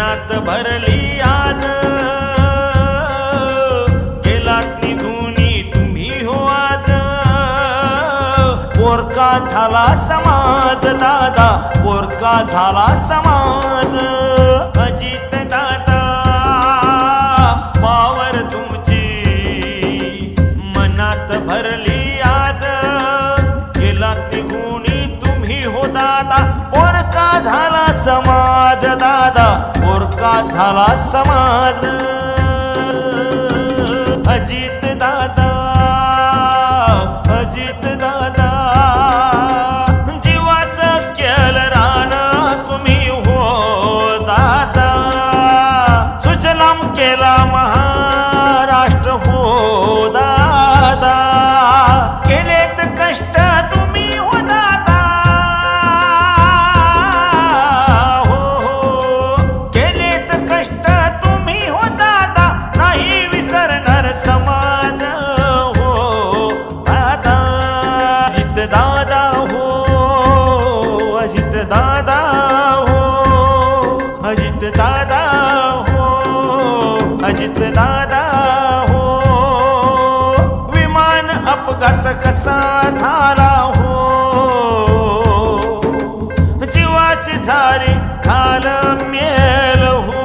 मनात भरली आज, गेलात निघूनी तुम्ही हो आज। पोरका झाला समाज दादा, पोरका झाला समाज। अजित दादा पावर तुमची मनात भरली आज, गेलात निघूनी तुम्ही हो दादा। पोरका झाला समाज दादा, पोरका झाला समाज। अजित दादा, अजित दादा जीवाचं केलं रान तुम्ही हो दादा। सुजलाम केला महाराष्ट्र हो दादा। केलेत कष्ट तुम्ही हो दादा, हो हो केलेत कष्ट तुम्ही हो दादा। नाही विसरणार समाज हो दादा। अजित दादा हो, अजित दादा हो, अजित दादा हो, अजित दादा हो। विमान अपघात कसा झाला हो, जीवाची झाली खाल मेल हो।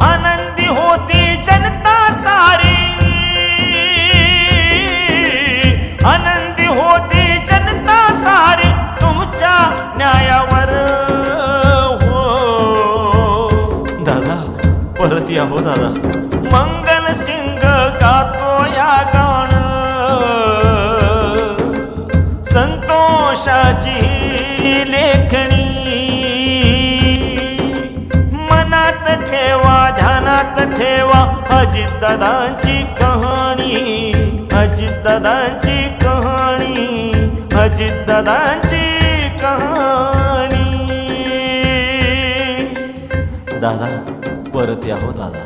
आनंदी होती जनता सारी, आनंदी होती जनता सारी तुमच्या न्यायावर हो दादा। परत या हो दादा। मंगल सिंग गातो या गाण, संतोषाची लेखणी। मनात ठेवा, ध्यानात ठेवा अजितदादांची कहाणी, अजितदादांची कहाणी, अजितदादांची कहाणी। दादा परत या हो दादा।